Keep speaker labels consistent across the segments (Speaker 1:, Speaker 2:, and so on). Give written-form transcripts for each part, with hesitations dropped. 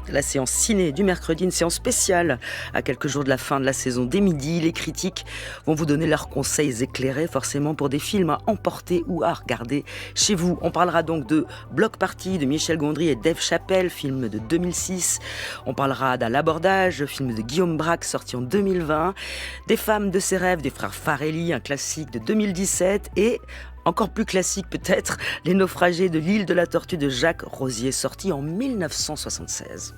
Speaker 1: La séance ciné du mercredi, une séance spéciale à quelques jours de la fin de la saison. Dès midi, les critiques vont vous donner leurs conseils éclairés forcément pour des films à emporter ou à regarder chez vous. On parlera donc de Bloc Party de Michel Gondry et Dave Chappelle, film de 2006. On parlera d'À l'abordage, film de Guillaume Braque sorti en 2020. Des femmes de ses rêves des frères Farelli, un classique de 2017 et... encore plus classique peut-être, Les naufragés de l'île de la Tortue de Jacques Rosier, sorti en 1976.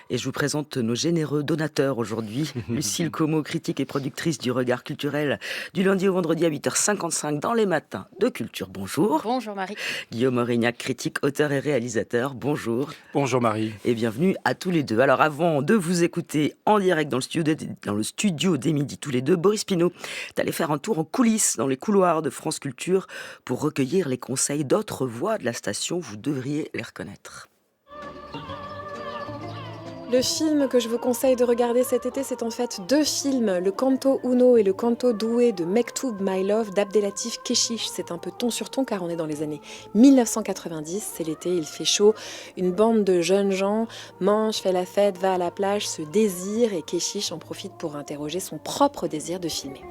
Speaker 1: Et je vous présente nos généreux donateurs aujourd'hui. Lucille Como, critique et productrice du Regard Culturel, du lundi au vendredi à 8h55 dans les matins de Culture. Bonjour.
Speaker 2: Bonjour Marie.
Speaker 1: Guillaume Aurignac, critique, auteur et réalisateur. Bonjour.
Speaker 3: Bonjour Marie.
Speaker 1: Et bienvenue à tous les deux. Alors avant de vous écouter en direct dans le studio dès midi tous les deux, Boris Pinault est allé faire un tour en coulisses dans les couloirs de France Culture pour recueillir les conseils d'autres voix de la station. Vous devriez les reconnaître.
Speaker 4: Le film que je vous conseille de regarder cet été, c'est en fait deux films, le Canto Uno et le Canto Doué de Mektoub My Love d'Abdelatif Kechiche. C'est un peu ton sur ton car on est dans les années 1990, c'est l'été, il fait chaud. Une bande de jeunes gens mange, fait la fête, va à la plage, se désire et Kechiche en profite pour interroger son propre désir de filmer.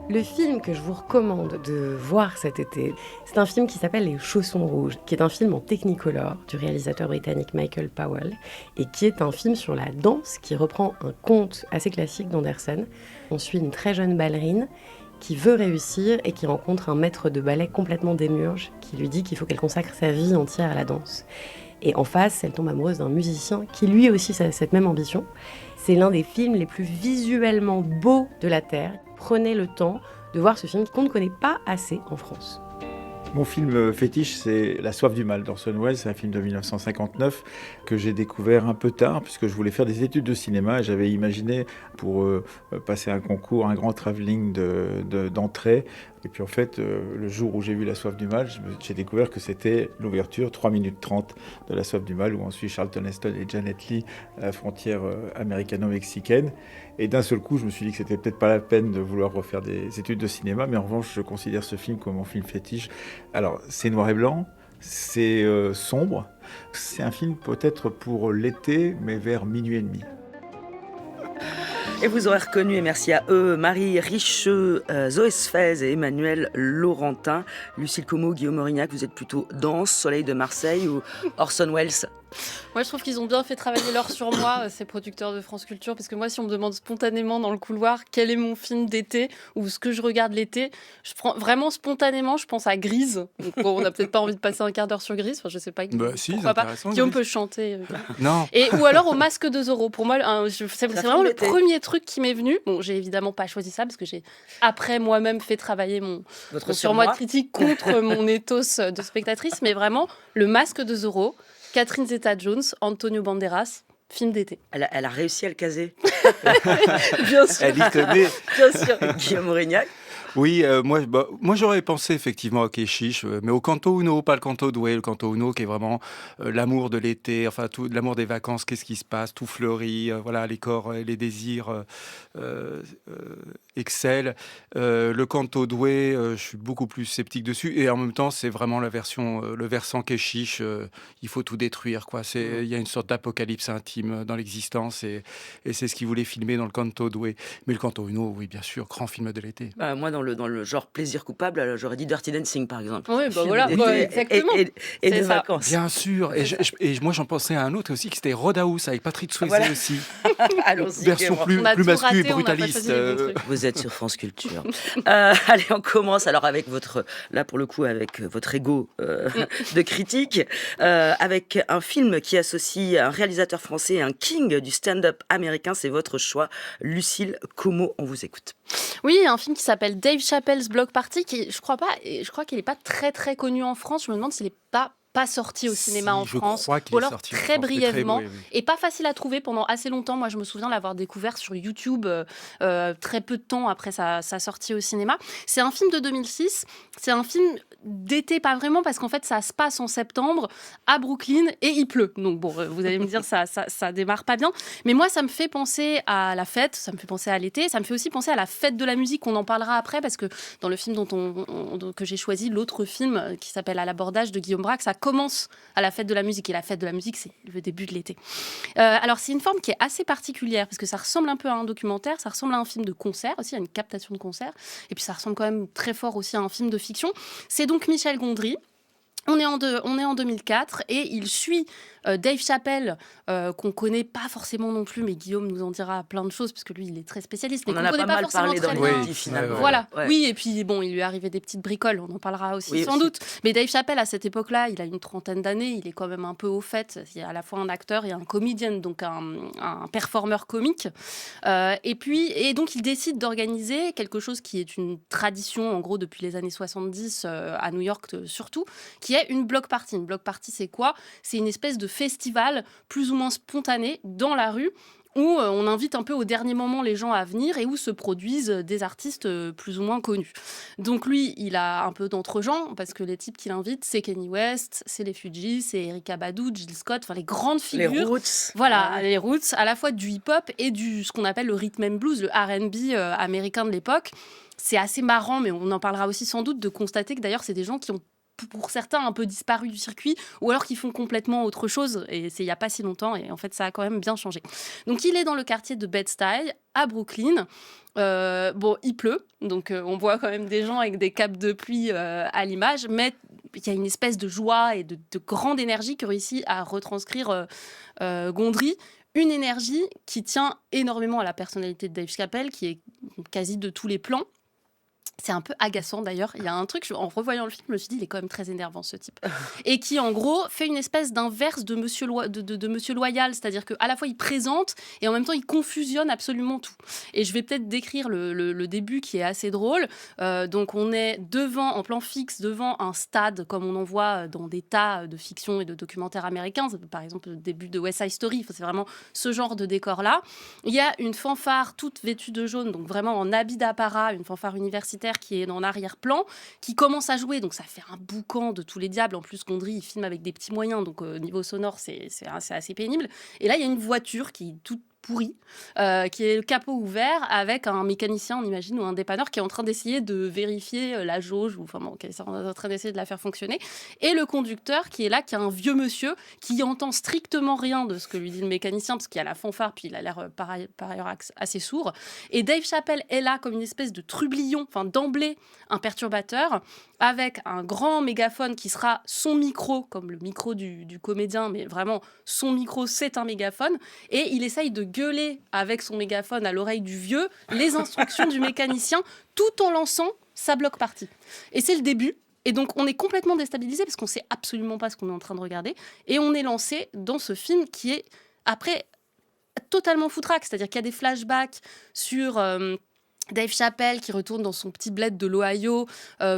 Speaker 5: Le film que je vous recommande de voir cet été, c'est un film qui s'appelle Les Chaussons Rouges, qui est un film en Technicolor du réalisateur britannique Michael Powell, et qui est un film sur la danse qui reprend un conte assez classique d'Andersen. On suit une très jeune ballerine qui veut réussir et qui rencontre un maître de ballet complètement démiurge qui lui dit qu'il faut qu'elle consacre sa vie entière à la danse. Et en face, elle tombe amoureuse d'un musicien qui lui aussi a cette même ambition. C'est l'un des films les plus visuellement beaux de la Terre. Prenez le temps de voir ce film qu'on ne connaît pas assez en France.
Speaker 6: Mon film fétiche, c'est La soif du mal d'Orson Welles. C'est un film de 1959 que j'ai découvert un peu tard puisque je voulais faire des études de cinéma et j'avais imaginé pour passer un concours, un grand travelling d'entrée. Et puis en fait, le jour où j'ai vu La soif du mal, j'ai découvert que c'était l'ouverture, 3 minutes 30 de La soif du mal, où on suit Charlton Heston et Janet Leigh à la frontière américano-mexicaine. Et d'un seul coup, je me suis dit que c'était peut-être pas la peine de vouloir refaire des études de cinéma, mais en revanche, je considère ce film comme mon film fétiche. Alors, c'est noir et blanc, c'est sombre, c'est un film peut-être pour l'été, mais vers minuit et demi.
Speaker 1: Et vous aurez reconnu, et merci à eux, Marie Richeux, Zoé Sfez et Emmanuel Laurentin. Lucille Como, Guillaume Aurignac, vous êtes plutôt danse, Soleil de Marseille ou Orson Welles?
Speaker 2: Moi, je trouve qu'ils ont bien fait travailler l'heure sur moi, ces producteurs de France Culture, parce que moi, si on me demande spontanément dans le couloir quel est mon film d'été ou ce que je regarde l'été, je prends vraiment spontanément, je pense à Grise. Donc, bon, on n'a peut-être pas envie de passer un quart d'heure sur Grise, enfin, je sais pas.
Speaker 3: Si,
Speaker 2: pourquoi pas. Guillaume
Speaker 3: Grise.
Speaker 2: peut chanter.
Speaker 3: Non.
Speaker 2: Ou alors au Masque de Zorro. Pour moi, c'est vraiment le premier truc qui m'est venu. Bon, j'ai évidemment pas choisi ça parce que j'ai après moi-même fait travailler mon surmoi de critique contre mon ethos de spectatrice, mais vraiment le Masque de Zorro. Catherine Zeta-Jones, Antonio Banderas, film d'été.
Speaker 1: Elle a réussi à le caser.
Speaker 2: Bien sûr.
Speaker 3: Elle y tenait.
Speaker 2: Bien sûr.
Speaker 1: Guillaume Aurignac.
Speaker 3: Oui, moi j'aurais pensé effectivement à Kechiche, mais au Canto Uno, pas le Canto Doué, le Canto Uno qui est vraiment l'amour de l'été, enfin tout l'amour des vacances, qu'est-ce qui se passe, tout fleurit, voilà, les corps et les désirs excellent. Le Canto Doué, je suis beaucoup plus sceptique dessus, et en même temps c'est vraiment le versant Kechiche, il faut tout détruire, quoi. Il y a une sorte d'apocalypse intime dans l'existence, et c'est ce qu'il voulait filmer dans le Canto Doué. Mais le Canto Uno, oui, bien sûr, grand film de l'été.
Speaker 1: Moi, dans le genre plaisir coupable, j'aurais dit Dirty Dancing, par exemple.
Speaker 2: Oui, voilà, exactement.
Speaker 1: Et de vacances.
Speaker 3: Bien sûr. Et moi, j'en pensais à un autre aussi, qui c'était Roadhouse, avec Patrick Swayze aussi.
Speaker 1: Allons-y.
Speaker 3: Version plus masculine et brutaliste.
Speaker 1: Vous êtes sur France Culture. Allez, on commence alors avec votre ego de critique, avec un film qui associe un réalisateur français et un king du stand-up américain. C'est votre choix, Lucille Como, on vous écoute.
Speaker 2: Oui, un film qui s'appelle Dave Chappelle's Block Party, qui je crois qu'il n'est pas très très connu en France. Je me demande s'il n'est pas sorti au cinéma en France, ou alors très brièvement, et pas facile à trouver pendant assez longtemps. Moi, je me souviens l'avoir découvert sur YouTube très peu de temps après sa sortie au cinéma. C'est un film de 2006, c'est un film d'été, pas vraiment, parce qu'en fait, ça se passe en septembre à Brooklyn et il pleut. Donc bon, vous allez me dire, ça démarre pas bien. Mais moi, ça me fait penser à la fête, ça me fait penser à l'été, ça me fait aussi penser à la fête de la musique. On en parlera après, parce que dans le film que j'ai choisi, l'autre film qui s'appelle À l'abordage de Guillaume Braque, ça commence à la fête de la musique. Et la fête de la musique, c'est le début de l'été. Alors, c'est une forme qui est assez particulière parce que ça ressemble un peu à un documentaire, ça ressemble à un film de concert aussi, à une captation de concert. Et puis, ça ressemble quand même très fort aussi à un film de fiction. C'est donc Michel Gondry. On est en 2004 et il suit Dave Chappelle, qu'on connaît pas forcément non plus, mais Guillaume nous en dira plein de choses parce que lui, il est très spécialiste. Mais
Speaker 1: on en a pas mal parlé dans le finalement.
Speaker 2: Voilà, oui, et puis bon, il lui est arrivé des petites bricoles, on en parlera aussi sans doute. Mais Dave Chappelle, à cette époque-là, il a une 30aine d'années, il est quand même un peu au fait. Il est à la fois un acteur et un comédien, donc un performeur comique. Et donc, il décide d'organiser quelque chose qui est une tradition, en gros, depuis les années 70, à New York surtout, qui est une block party. Une block party, c'est quoi ? C'est une espèce de festival plus ou moins spontané dans la rue où on invite un peu au dernier moment les gens à venir et où se produisent des artistes plus ou moins connus. Donc lui, il a un peu d'entre-gens parce que les types qu'il invite, c'est Kanye West, c'est les Fugees, c'est Erykah Badu, Jill Scott, enfin les grandes figures.
Speaker 1: Les Roots.
Speaker 2: Voilà, les Roots, à la fois du hip-hop et ce qu'on appelle le rhythm and blues, le R&B américain de l'époque. C'est assez marrant, mais on en parlera aussi sans doute, de constater que d'ailleurs, c'est des gens qui ont pour certains un peu disparu du circuit ou alors qui font complètement autre chose, et c'est il n'y a pas si longtemps, et en fait ça a quand même bien changé. Donc il est dans le quartier de Bed-Stuy à Brooklyn. Il pleut, donc on voit quand même des gens avec des capes de pluie à l'image, mais il y a une espèce de joie et de grande énergie que réussit à retranscrire Gondry. Une énergie qui tient énormément à la personnalité de Dave Chappelle, qui est quasi de tous les plans. C'est un peu agaçant d'ailleurs. Il y a un truc, en revoyant le film, je me suis dit, il est quand même très énervant ce type. Et qui en gros fait une espèce d'inverse de Monsieur, Monsieur Loyal, c'est-à-dire qu'à la fois il présente et en même temps il confusionne absolument tout. Et je vais peut-être décrire le début qui est assez drôle. Donc on est en plan fixe, devant un stade comme on en voit dans des tas de fictions et de documentaires américains. Par exemple le début de West Side Story, c'est vraiment ce genre de décor-là. Il y a une fanfare toute vêtue de jaune, donc vraiment en habit d'apparat, une fanfare universitaire qui est dans l'arrière-plan, qui commence à jouer, donc ça fait un boucan de tous les diables. En plus, Gondry, il filme avec des petits moyens, donc niveau sonore, c'est assez pénible. Et là, il y a une voiture qui est toute pourri, qui est le capot ouvert avec un mécanicien, on imagine, ou un dépanneur qui est en train d'essayer de vérifier la jauge, qui est en train d'essayer de la faire fonctionner. Et le conducteur qui est là, qui est un vieux monsieur qui entend strictement rien de ce que lui dit le mécanicien, parce qu'il y a la fanfare, puis il a l'air par ailleurs assez sourd. Et Dave Chappelle est là comme une espèce de trublion, d'emblée un perturbateur, avec un grand mégaphone qui sera son micro, comme le micro du comédien, mais vraiment son micro, c'est un mégaphone, et il essaye de gueuler avec son mégaphone à l'oreille du vieux les instructions du mécanicien, tout en lançant sa block party. Et c'est le début. Et donc, on est complètement déstabilisé parce qu'on ne sait absolument pas ce qu'on est en train de regarder. Et on est lancé dans ce film qui est, après, totalement foutraque. C'est-à-dire qu'il y a des flashbacks sur Dave Chappelle qui retourne dans son petit bled de l'Ohio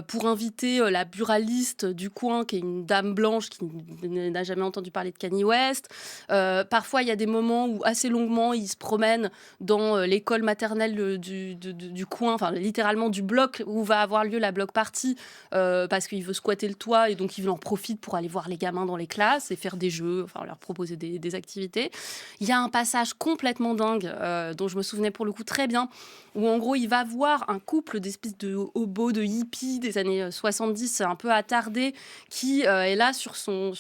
Speaker 2: pour inviter la buraliste du coin, qui est une dame blanche qui n'a jamais entendu parler de Kanye West. Parfois, il y a des moments où, assez longuement, il se promène dans l'école maternelle du coin, enfin littéralement du bloc où va avoir lieu la block party, parce qu'il veut squatter le toit et donc il en profite pour aller voir les gamins dans les classes et faire des jeux, leur proposer des activités. Il y a un passage complètement dingue dont je me souvenais pour le coup très bien, où en gros, il va voir un couple d'espèces de hobos, de hippies des années 70, un peu attardés, qui est là sur son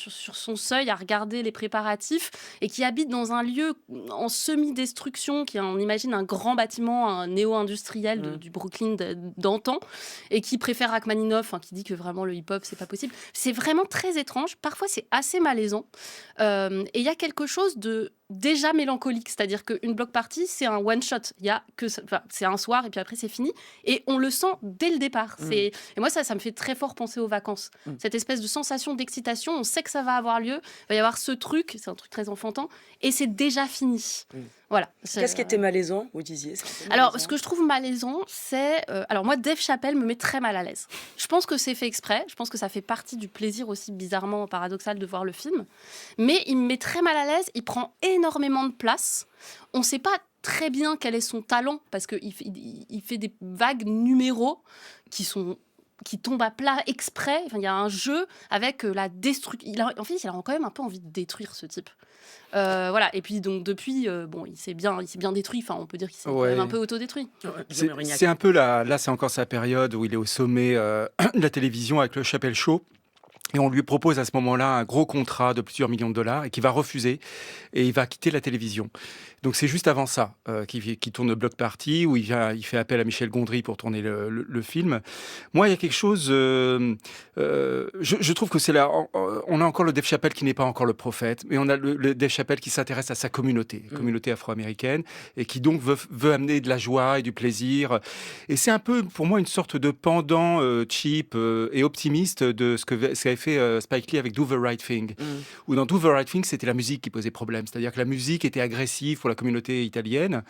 Speaker 2: seuil à regarder les préparatifs et qui habite dans un lieu en semi-destruction, qui est, on imagine, un grand bâtiment, un néo-industriel du Brooklyn d'antan, et qui préfère Rachmaninoff, qui dit que vraiment le hip-hop, c'est pas possible. C'est vraiment très étrange. Parfois, c'est assez malaisant. Et il y a quelque chose de déjà mélancolique, c'est-à-dire qu'une block party, c'est un one-shot. C'est un soir et puis après, c'est fini. Et on le sent dès le départ. Et moi, ça me fait très fort penser aux vacances. Cette espèce de sensation d'excitation, on sait que ça va avoir lieu, il va y avoir ce truc, c'est un truc très enfantin, et c'est déjà fini. Voilà.
Speaker 1: Qu'est-ce qui était malaisant, vous disiez?
Speaker 2: Alors, ce que je trouve malaisant, c'est... alors moi, Dave Chappelle me met très mal à l'aise. Je pense que c'est fait exprès. Je pense que ça fait partie du plaisir aussi bizarrement paradoxal de voir le film. Mais il me met très mal à l'aise. Il prend énormément de place. On ne sait pas très bien quel est son talent, parce qu'il fait des vagues numéros qui tombe à plat exprès. Il y a un jeu avec la destruction. Il a quand même un peu envie de détruire ce type. Voilà. Et puis donc depuis, il s'est bien détruit. On peut dire qu'il s'est quand même un peu autodétruit.
Speaker 3: C'est un peu là, c'est encore sa période où il est au sommet de la télévision avec le Chappelle Show. Et on lui propose à ce moment-là un gros contrat de plusieurs millions de dollars et qu'il va refuser et il va quitter la télévision. Donc c'est juste avant ça qu'il tourne le Block Party où il fait appel à Michel Gondry pour tourner le film. Moi, il y a quelque chose... je trouve que c'est là... On a encore le Dave Chappelle qui n'est pas encore le prophète, mais on a le Dave Chappelle qui s'intéresse à sa communauté afro-américaine et qui donc veut amener de la joie et du plaisir. Et c'est un peu, pour moi, une sorte de pendant cheap et optimiste de ce qu'avait fait Spike Lee avec Do the Right Thing. Où dans Do the Right Thing, c'était la musique qui posait problème. C'est-à-dire que la musique était agressive pour la communauté italienne,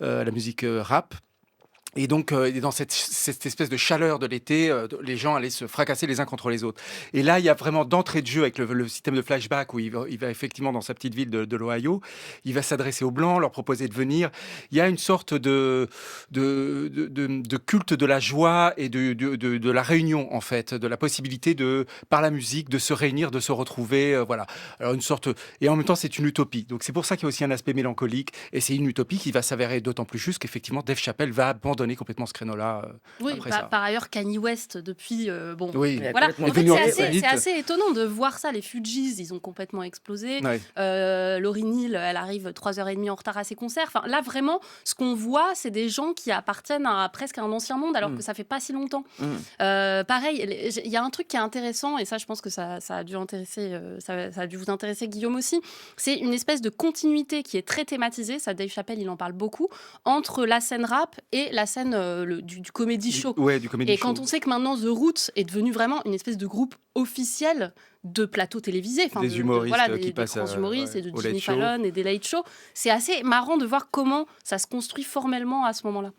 Speaker 3: la musique rap. Et donc, dans cette espèce de chaleur de l'été, les gens allaient se fracasser les uns contre les autres. Et là, il y a vraiment d'entrée de jeu avec le système de flashback où il va effectivement dans sa petite ville de l'Ohio. Il va s'adresser aux Blancs, leur proposer de venir. Il y a une sorte de culte de la joie et de la réunion, en fait, de la possibilité par la musique, de se réunir, de se retrouver. Voilà. Alors, et en même temps, c'est une utopie. Donc, c'est pour ça qu'il y a aussi un aspect mélancolique. Et c'est une utopie qui va s'avérer d'autant plus juste qu'effectivement, Dave Chappelle va abandonner complètement ce créneau-là.
Speaker 2: Par ailleurs, Kanye West, depuis...
Speaker 3: voilà.
Speaker 2: En fait, c'est assez étonnant de voir ça. Les Fugees, ils ont complètement explosé. Lauryn Hill, elle arrive 3h30 en retard à ses concerts. Enfin, là, vraiment, ce qu'on voit, c'est des gens qui appartiennent presque à un ancien monde, alors que ça fait pas si longtemps. Pareil, il y a un truc qui est intéressant, et ça, je pense que ça a dû intéresser, ça a dû vous intéresser, Guillaume aussi. C'est une espèce de continuité qui est très thématisée. Ça, Dave Chappelle, il en parle beaucoup, entre la scène rap et la scène du comedy show. Et quand on sait que maintenant The Roots est devenu vraiment une espèce de groupe officiel de plateaux télévisés,
Speaker 3: des humoristes
Speaker 2: des
Speaker 3: passent
Speaker 2: grands humoristes et de Jimmy Fallon et des Late Show. C'est assez marrant de voir comment ça se construit formellement à ce moment-là.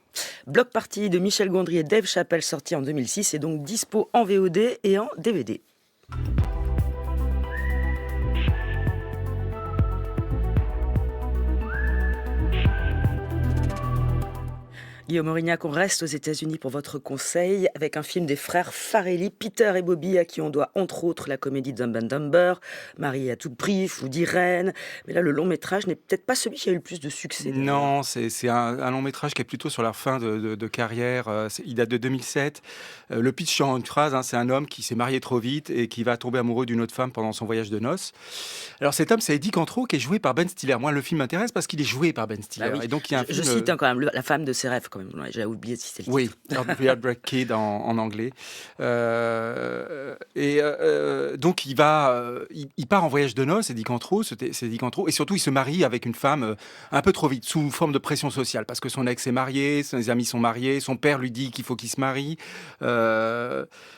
Speaker 1: Block Party de Michel Gondry et Dave Chappelle, sorti en 2006, est donc dispo en VOD et en DVD. Guillaume Aurignac, on reste aux États-Unis pour votre conseil avec un film des frères Farrelly, Peter et Bobby, à qui on doit entre autres la comédie Dumb and Dumber, Marié à tout prix, Fou d'Irène. Mais là, le long métrage n'est peut-être pas celui qui a eu le plus de succès.
Speaker 3: Non, c'est un long métrage qui est plutôt sur leur fin de carrière. Il date de 2007. Le pitch en une phrase, c'est un homme qui s'est marié trop vite et qui va tomber amoureux d'une autre femme pendant son voyage de noces. Alors cet homme, c'est Eddie Cantor, qui est joué par Ben Stiller. Moi, le film m'intéresse parce qu'il est joué par Ben Stiller.
Speaker 1: Ah oui.
Speaker 3: Et donc, il y a
Speaker 1: je cite quand même la femme de ses rêves. Quand même. J'ai oublié si c'est le
Speaker 3: titre. Oui, Heartbreak Kid en anglais. Donc il part en voyage de noces, Eddie Cantor, et surtout il se marie avec une femme un peu trop vite, sous forme de pression sociale, parce que son ex est marié, ses amis sont mariés, son père lui dit qu'il faut qu'il se marie.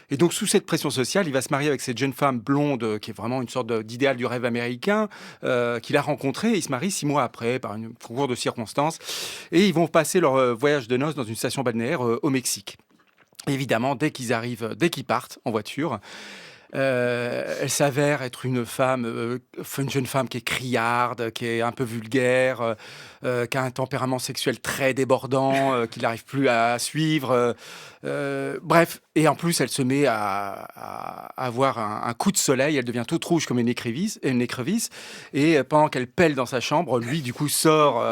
Speaker 3: Et donc sous cette pression sociale, il va se marier avec cette jeune femme blonde, qui est vraiment une sorte d'idéal du rêve américain, qu'il a rencontré, et il se marie 6 mois après, par un concours de circonstances. Et ils vont passer leur voyage de noces dans une station balnéaire au Mexique. Évidemment, dès qu'ils partent en voiture, elle s'avère être une jeune femme qui est criarde, qui est un peu vulgaire, qui a un tempérament sexuel très débordant, qu'il n'arrive plus à suivre. Bref, et en plus, elle se met à avoir un coup de soleil. Elle devient toute rouge comme une écrevisse. Et pendant qu'elle pèle dans sa chambre, lui, du coup, sort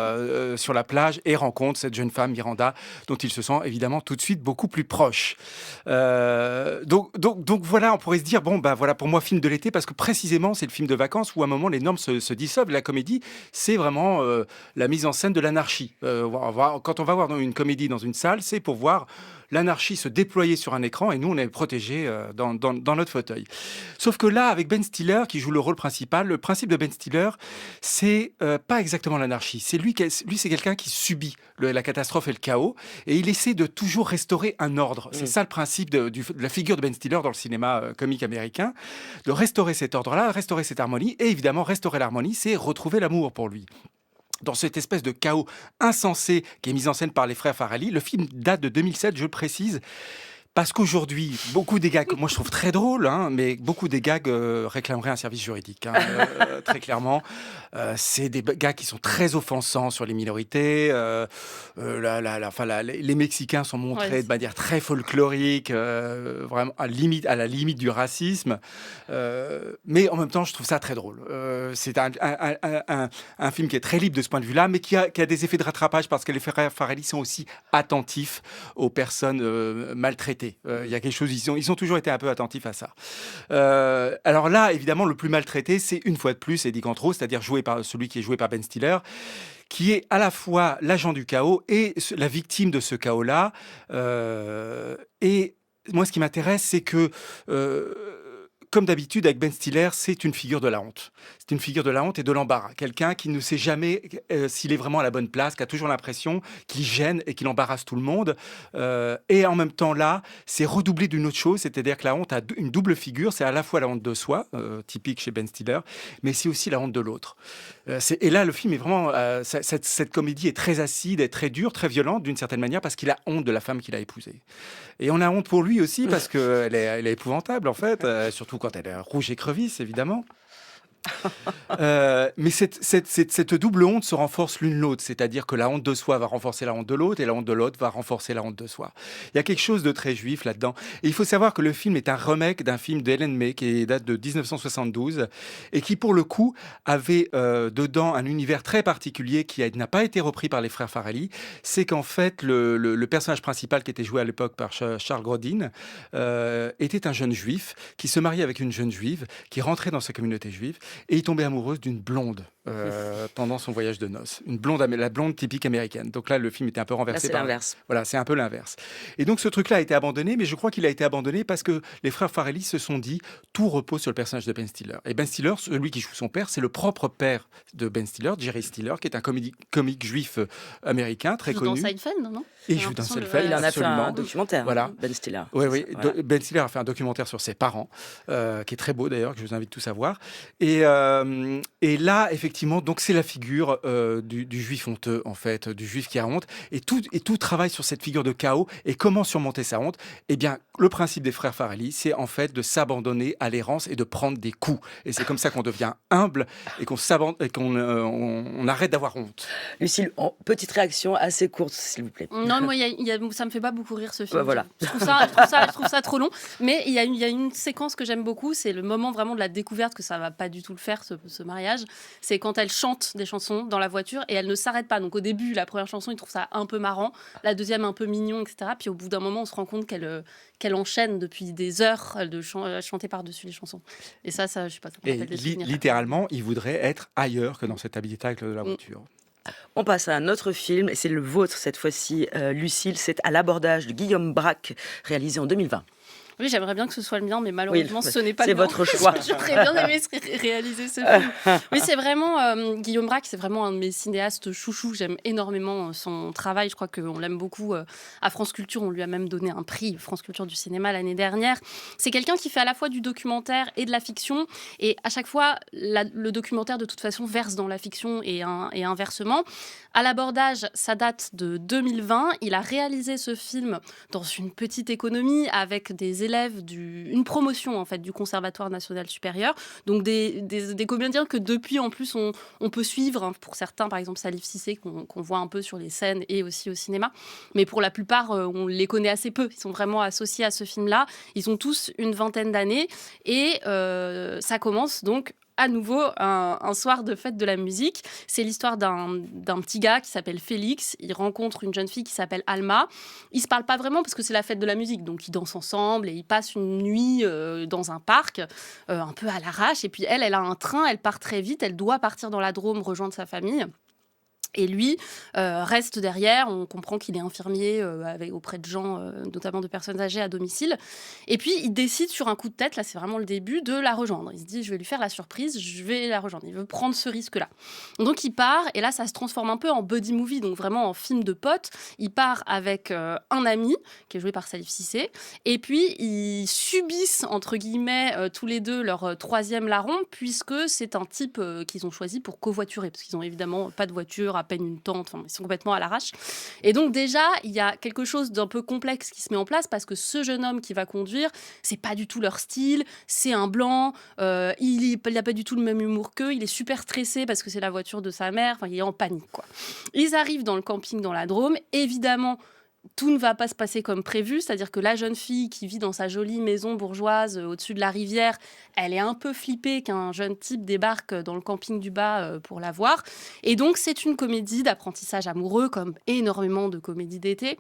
Speaker 3: sur la plage et rencontre cette jeune femme, Miranda, dont il se sent évidemment tout de suite beaucoup plus proche. Donc voilà, on pourrait se dire, voilà, pour moi, film de l'été, parce que précisément, c'est le film de vacances où à un moment, les normes se dissolvent. La comédie, c'est vraiment la mise en scène de l'anarchie. Quand on va voir une comédie dans une salle, c'est pour voir l'anarchie se déployer sur un écran et nous, on est protégés dans notre fauteuil. Sauf que là, avec Ben Stiller, qui joue le rôle principal, le principe de Ben Stiller, c'est pas exactement l'anarchie. C'est c'est quelqu'un qui subit la catastrophe et le chaos et il essaie de toujours restaurer un ordre. C'est ça le principe de la figure de Ben Stiller dans le cinéma comique américain, de restaurer cet ordre-là, restaurer cette harmonie et évidemment, restaurer l'harmonie, c'est retrouver l'amour pour lui. Dans cette espèce de chaos insensé qui est mis en scène par les frères Farrelly. Le film date de 2007, je le précise, parce qu'aujourd'hui, beaucoup des gags, moi je trouve très drôle, mais beaucoup des gags réclameraient un service juridique, très clairement. C'est des gags qui sont très offensants sur les minorités. Les Mexicains sont montrés de manière très folklorique, vraiment à la limite du racisme. Mais en même temps, je trouve ça très drôle. C'est un film qui est très libre de ce point de vue-là, mais qui a des effets de rattrapage parce que les frères Farrelly sont aussi attentifs aux personnes maltraitées, maltraité. Il y a quelque chose, ils ont toujours été un peu attentifs à ça. Alors là, évidemment, le plus maltraité, c'est une fois de plus Eddie Cantor, c'est-à-dire celui qui est joué par Ben Stiller, qui est à la fois l'agent du chaos et la victime de ce chaos-là. Et moi, ce qui m'intéresse, c'est que... comme d'habitude, avec Ben Stiller, c'est une figure de la honte. C'est une figure de la honte et de l'embarras. Quelqu'un qui ne sait jamais s'il est vraiment à la bonne place, qui a toujours l'impression qu'il gêne et qu'il embarrasse tout le monde. Et en même temps, là, c'est redoublé d'une autre chose, c'est-à-dire que la honte a une double figure. C'est à la fois la honte de soi, typique chez Ben Stiller, mais c'est aussi la honte de l'autre. Et là, le film est vraiment... cette comédie est très acide, et très dure, très violente d'une certaine manière, parce qu'il a honte de la femme qu'il a épousée. Et on a honte pour lui aussi, parce qu'elle est épouvantable, en fait, surtout quand elle est rouge écrevisse, évidemment. Mais cette double honte se renforce l'une l'autre, c'est-à-dire que la honte de soi va renforcer la honte de l'autre et la honte de l'autre va renforcer la honte de soi. Il y a quelque chose de très juif là-dedans. Et il faut savoir que le film est un remake d'un film d'Ellen May qui date de 1972 et qui, pour le coup, avait dedans un univers très particulier qui n'a pas été repris par les frères Farrelly. C'est qu'en fait, le personnage principal qui était joué à l'époque par Charles Grodin était un jeune juif qui se mariait avec une jeune juive qui rentrait dans sa communauté juive. Et il tombait amoureuse d'une blonde pendant son voyage de noces. La blonde typique américaine. Donc là, le film était un peu renversé.
Speaker 1: Là, c'est l'inverse.
Speaker 3: Voilà, c'est un peu l'inverse. Et donc, ce truc-là a été abandonné, mais je crois qu'il a été abandonné parce que les frères Farrelly se sont dit tout repose sur le personnage de Ben Stiller. Et Ben Stiller, celui qui joue son père, c'est le propre père de Ben Stiller, Jerry Stiller, qui est un comique juif américain très connu.
Speaker 2: Il joue dans Seinfeld, non?
Speaker 3: Et il joue dans Seinfeld.
Speaker 1: Il en a fait un
Speaker 3: absolument.
Speaker 1: documentaire,
Speaker 3: voilà.
Speaker 1: Ben Stiller.
Speaker 3: Oui.
Speaker 1: Voilà.
Speaker 3: Ben Stiller a fait un documentaire sur ses parents, qui est très beau d'ailleurs, que je vous invite tous à voir. Et là, effectivement, donc c'est la figure du juif honteux, en fait, du juif qui a honte. Et tout travaille sur cette figure de chaos. Et comment surmonter sa honte? Eh bien, le principe des frères Farrelly, c'est en fait de s'abandonner à l'errance et de prendre des coups. Et c'est comme ça qu'on devient humble et qu'on arrête d'avoir honte.
Speaker 1: Lucille, petite réaction assez courte, s'il vous plaît.
Speaker 2: Non, moi, ça me fait pas beaucoup rire ce film.
Speaker 1: Voilà.
Speaker 2: Je trouve ça trop long. Mais il y a une séquence que j'aime beaucoup, c'est le moment vraiment de la découverte que ça va pas du tout le faire, ce mariage. C'est quand elle chante des chansons dans la voiture et elle ne s'arrête pas. Donc au début, la première chanson, il trouve ça un peu marrant, la deuxième un peu mignon, etc. Puis au bout d'un moment, on se rend compte qu'elle enchaîne depuis des heures de chanter par-dessus les chansons. Et ça je sais pas. Ça me rappelle des souvenirs.
Speaker 3: Littéralement, il voudrait être ailleurs que dans cet habitacle de la voiture.
Speaker 1: On passe à un autre film, et c'est le vôtre cette fois-ci, Lucille. C'est À l'abordage de Guillaume Braque, réalisé en 2020.
Speaker 2: Oui, j'aimerais bien que ce soit le mien, mais malheureusement, ce n'est pas
Speaker 1: c'est
Speaker 2: le mien.
Speaker 1: votre choix.
Speaker 2: J'aurais bien aimé réaliser ce film. Oui, c'est vraiment... Guillaume Braque, c'est vraiment un de mes cinéastes chouchous. J'aime énormément son travail. Je crois qu'on l'aime beaucoup. À France Culture, on lui a même donné un prix, France Culture du cinéma, l'année dernière. C'est quelqu'un qui fait à la fois du documentaire et de la fiction. Et à chaque fois, le documentaire, de toute façon, verse dans la fiction et inversement. À l'abordage, ça date de 2020. Il a réalisé ce film dans une petite économie avec des élèves une promotion en fait du Conservatoire national supérieur, donc des comédiens que depuis en plus on peut suivre, hein, pour certains par exemple Salif Cissé qu'on voit un peu sur les scènes et aussi au cinéma, mais pour la plupart on les connaît assez peu, ils sont vraiment associés à ce film-là, ils ont tous une vingtaine d'années et ça commence donc à nouveau un soir de fête de la musique. C'est l'histoire d'un petit gars qui s'appelle Félix. Il rencontre une jeune fille qui s'appelle Alma. Ils se parlent pas vraiment parce que c'est la fête de la musique. Donc ils dansent ensemble et ils passent une nuit dans un parc, un peu à l'arrache. Et puis elle a un train, elle part très vite. Elle doit partir dans la Drôme, rejoindre sa famille. Et lui reste derrière. On comprend qu'il est infirmier auprès de gens, notamment de personnes âgées à domicile. Et puis, il décide sur un coup de tête, là c'est vraiment le début, de la rejoindre. Il se dit, je vais lui faire la surprise, je vais la rejoindre. Il veut prendre ce risque-là. Donc, il part, et là, ça se transforme un peu en buddy movie, donc vraiment en film de potes. Il part avec un ami, qui est joué par Salif Cissé. Et puis, ils subissent, entre guillemets, tous les deux leur troisième larron, puisque c'est un type qu'ils ont choisi pour covoiturer, parce qu'ils n'ont évidemment pas de voiture, à peine une tente, ils sont complètement à l'arrache. Et donc déjà, il y a quelque chose d'un peu complexe qui se met en place parce que ce jeune homme qui va conduire, c'est pas du tout leur style, c'est un blanc, il n'a pas du tout le même humour qu'eux, il est super stressé parce que c'est la voiture de sa mère, il est en panique, quoi. Ils arrivent dans le camping dans la Drôme, évidemment, tout ne va pas se passer comme prévu, c'est-à-dire que la jeune fille qui vit dans sa jolie maison bourgeoise au-dessus de la rivière, elle est un peu flippée qu'un jeune type débarque dans le camping du bas pour la voir. Et donc, c'est une comédie d'apprentissage amoureux, comme énormément de comédies d'été.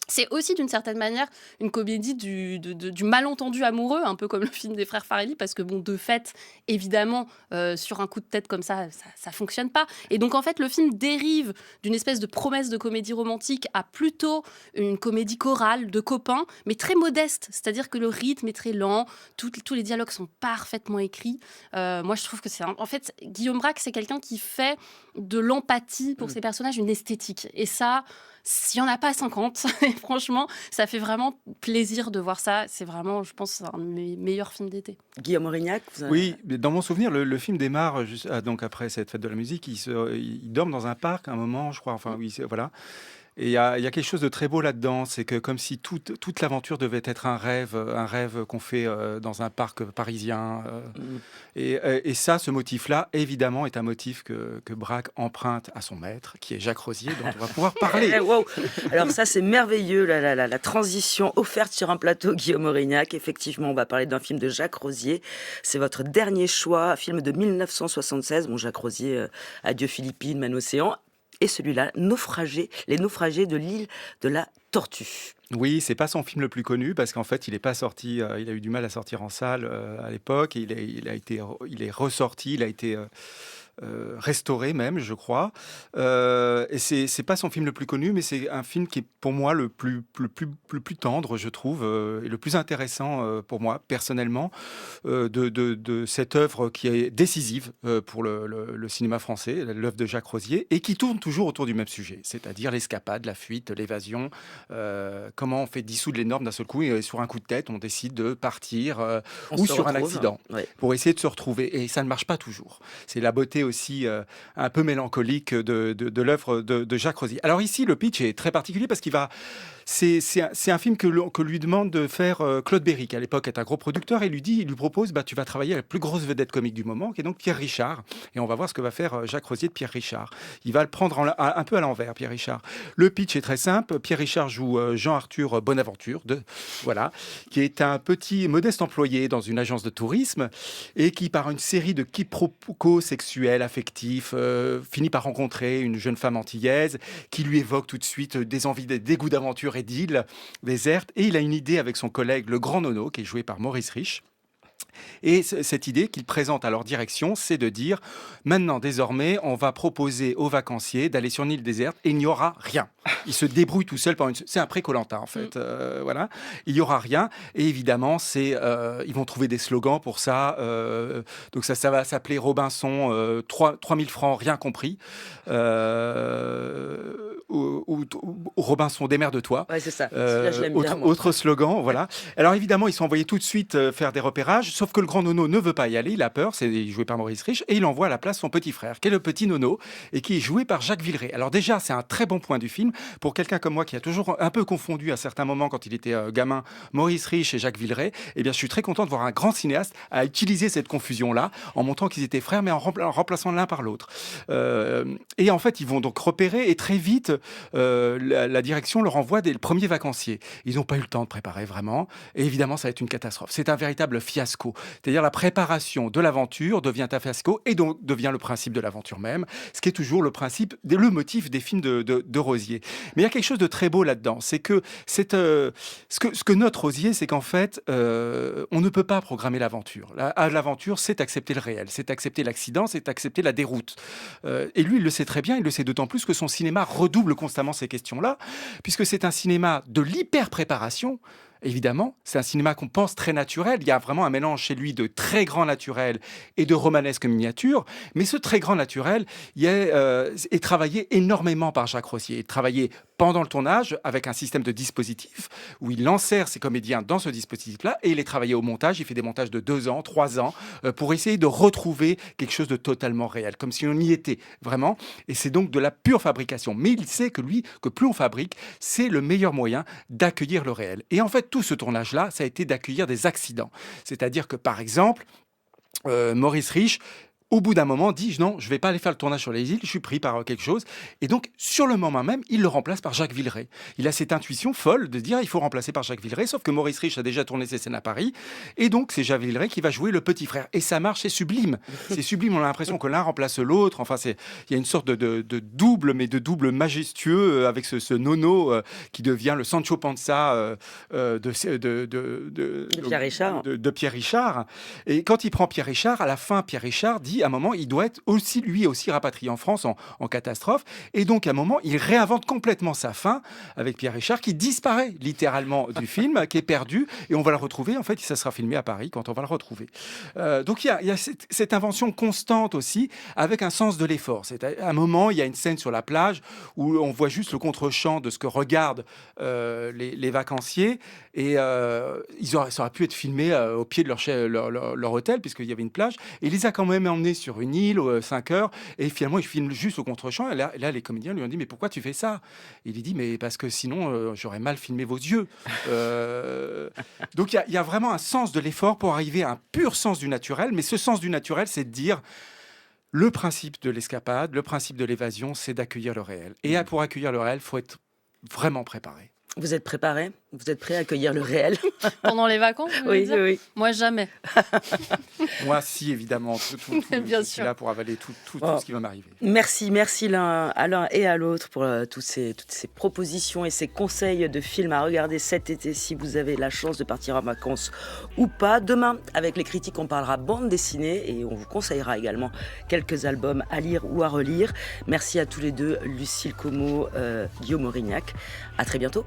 Speaker 2: C'est aussi d'une certaine manière une comédie du malentendu amoureux, un peu comme le film des frères Farrelly, parce que bon, de fait, évidemment, sur un coup de tête comme ça fonctionne pas. Et donc en fait, le film dérive d'une espèce de promesse de comédie romantique à plutôt une comédie chorale de copains, mais très modeste. C'est-à-dire que le rythme est très lent, tous les dialogues sont parfaitement écrits. Moi, je trouve que en fait, Guillaume Braque, c'est quelqu'un qui fait de l'empathie pour ses personnages une esthétique. Et ça, s'il n'y en a pas 50, et franchement, ça fait vraiment plaisir de voir ça. C'est vraiment, je pense, un de mes meilleurs films d'été.
Speaker 1: Guillaume Aurignac,
Speaker 3: Oui, mais dans mon souvenir, le film démarre donc après cette fête de la musique. Ils dorment dans un parc à un moment, je crois. Enfin, oui, voilà. Et il y a quelque chose de très beau là-dedans, c'est que comme si toute l'aventure devait être un rêve qu'on fait dans un parc parisien. Et ça, ce motif-là, évidemment, est un motif que Braque emprunte à son maître, qui est Jacques Rosier, dont on va pouvoir parler.
Speaker 1: Wow. Alors ça, c'est merveilleux, la transition offerte sur un plateau, Guillaume Aurignac. Effectivement, on va parler d'un film de Jacques Rosier. C'est votre dernier choix, film de 1976. Bon, Jacques Rosier, Adieu Philippines, Man Océan. Et celui-là, Les naufragés de l'île de la Tortue.
Speaker 3: Oui, c'est pas son film le plus connu parce qu'en fait, il n'est pas sorti. Il a eu du mal à sortir en salle à l'époque. Il est ressorti. Il a été restauré même, je crois. Et c'est pas son film le plus connu, mais c'est un film qui est pour moi le plus tendre, je trouve, et le plus intéressant pour moi personnellement de cette œuvre qui est décisive pour le cinéma français, l'œuvre de Jacques Rosier, et qui tourne toujours autour du même sujet, c'est-à-dire l'escapade, la fuite, l'évasion. Comment on fait dissoudre les normes d'un seul coup et sur un coup de tête, on décide de partir ou sur un accident pour essayer de se retrouver. Et ça ne marche pas toujours. C'est la beauté aussi un peu mélancolique de l'œuvre de Jacques Rosier. Alors ici, le pitch est très particulier parce qu'il va... C'est un film que lui demande de faire Claude Berry, qui à l'époque est un gros producteur, et il lui propose, tu vas travailler avec la plus grosse vedette comique du moment, qui est donc Pierre Richard, et on va voir ce que va faire Jacques Rosier de Pierre Richard. Il va le prendre un peu à l'envers, Pierre Richard. Le pitch est très simple. Pierre Richard joue Jean-Arthur Bonaventure, qui est un petit modeste employé dans une agence de tourisme, et qui, par une série de quiproquos sexuels, affectifs, finit par rencontrer une jeune femme antillaise qui lui évoque tout de suite des envies, des goûts d'aventure et d'île déserte, et il a une idée avec son collègue le Grand Nono, qui est joué par Maurice Rich. Et cette idée qu'il présente à leur direction, c'est de dire maintenant, désormais, on va proposer aux vacanciers d'aller sur une île déserte et il n'y aura rien. Ils se débrouillent tout seuls. C'est un pré-Koh-Lanta, en fait. Voilà. Il n'y aura rien. Et évidemment, ils vont trouver des slogans pour ça. Donc ça va s'appeler Robinson, 3000 francs, rien compris. Ou Robinson, démerde-toi.
Speaker 1: Ouais, c'est ça. Je l'aime bien,
Speaker 3: autre slogan, voilà. Alors évidemment, ils sont envoyés tout de suite faire des repérages, sauf que le grand Nono ne veut pas y aller, il a peur, c'est joué par Maurice Rich, et il envoie à la place son petit frère, qui est le petit Nono, et qui est joué par Jacques Villeray. Alors déjà, c'est un très bon point du film, pour quelqu'un comme moi qui a toujours un peu confondu à certains moments, quand il était gamin, Maurice Rich et Jacques Villeray. Eh bien, je suis très content de voir un grand cinéaste à utiliser cette confusion-là, en montrant qu'ils étaient frères, mais en remplaçant l'un par l'autre. Et en fait, ils vont donc repérer, et très vite, la direction leur envoie les premiers vacanciers. Ils n'ont pas eu le temps de préparer vraiment, et évidemment, ça va être une catastrophe. C'est un véritable fiasco. C'est-à-dire la préparation de l'aventure devient un fiasco, et donc devient le principe de l'aventure même, ce qui est toujours le motif des films de Rosier. Mais il y a quelque chose de très beau là-dedans, c'est que ce que note Rosier, c'est qu'en fait, on ne peut pas programmer l'aventure. L'aventure, c'est accepter le réel, c'est accepter l'accident, c'est accepter la déroute. Et lui, il le sait très bien, il le sait d'autant plus que son cinéma redouble constamment ces questions-là, puisque c'est un cinéma de l'hyper-préparation. Évidemment, c'est un cinéma qu'on pense très naturel. Il y a vraiment un mélange chez lui de très grand naturel et de romanesque miniature. Mais ce très grand naturel est travaillé énormément par Jacques Rosier. Il travaillé pendant le tournage avec un système de dispositif où il insère ses comédiens dans ce dispositif-là, et il est travaillé au montage. Il fait des montages de 2 ans, 3 ans pour essayer de retrouver quelque chose de totalement réel, comme si on y était vraiment. Et c'est donc de la pure fabrication. Mais il sait que plus on fabrique, c'est le meilleur moyen d'accueillir le réel. Et en fait, tout ce tournage-là, ça a été d'accueillir des accidents. C'est-à-dire que, par exemple, Maurice Rich au bout d'un moment, dit non, je ne vais pas aller faire le tournage sur les îles, je suis pris par quelque chose. Et donc, sur le moment même, il le remplace par Jacques Villeray. Il a cette intuition folle de dire il faut remplacer par Jacques Villeray, sauf que Maurice Rich a déjà tourné ses scènes à Paris. Et donc, c'est Jacques Villeray qui va jouer le petit frère. Et ça marche, c'est sublime. C'est sublime, on a l'impression que l'un remplace l'autre. Enfin, il y a une sorte de double, mais de double majestueux avec ce nono qui devient le Sancho Panza
Speaker 1: de Pierre Richard.
Speaker 3: De Pierre Richard. Et quand il prend Pierre Richard, à la fin, Pierre Richard dit à un moment, il doit être aussi, lui aussi rapatrié en France en catastrophe. Et donc, à un moment, il réinvente complètement sa fin avec Pierre Richard qui disparaît littéralement du film, qui est perdu. Et on va le retrouver. En fait, ça sera filmé à Paris quand on va le retrouver. Donc, il y a cette invention constante aussi avec un sens de l'effort. C'est à un moment, il y a une scène sur la plage où on voit juste le contre-champ de ce que regardent les vacanciers. Et ça aurait pu être filmé au pied de leur hôtel, puisqu'il y avait une plage. Et il les a quand même emmenés sur une île, 5 heures. Et finalement, il filme juste au contre-champ. Et là, les comédiens lui ont dit, mais pourquoi tu fais ça? Il lui dit, mais parce que sinon, j'aurais mal filmé vos yeux. Donc, il y a vraiment un sens de l'effort pour arriver à un pur sens du naturel. Mais ce sens du naturel, c'est de dire... Le principe de l'escapade, le principe de l'évasion, c'est d'accueillir le réel. Et pour accueillir le réel, il faut être vraiment préparé.
Speaker 1: Vous êtes préparé? Vous êtes prêt à accueillir le réel?
Speaker 2: Pendant les vacances, vous voulez dire?
Speaker 1: Oui.
Speaker 2: Moi, jamais.
Speaker 3: Moi, si, évidemment.
Speaker 2: Bien
Speaker 3: je
Speaker 2: sûr.
Speaker 3: suis là pour avaler tout ce qui va m'arriver.
Speaker 1: Merci à l'un et à l'autre pour toutes ces propositions et ces conseils de films à regarder cet été si vous avez la chance de partir en vacances ou pas. Demain, avec les critiques, on parlera bande dessinée et on vous conseillera également quelques albums à lire ou à relire. Merci à tous les deux, Lucille Como, Guillaume Aurignac. À très bientôt.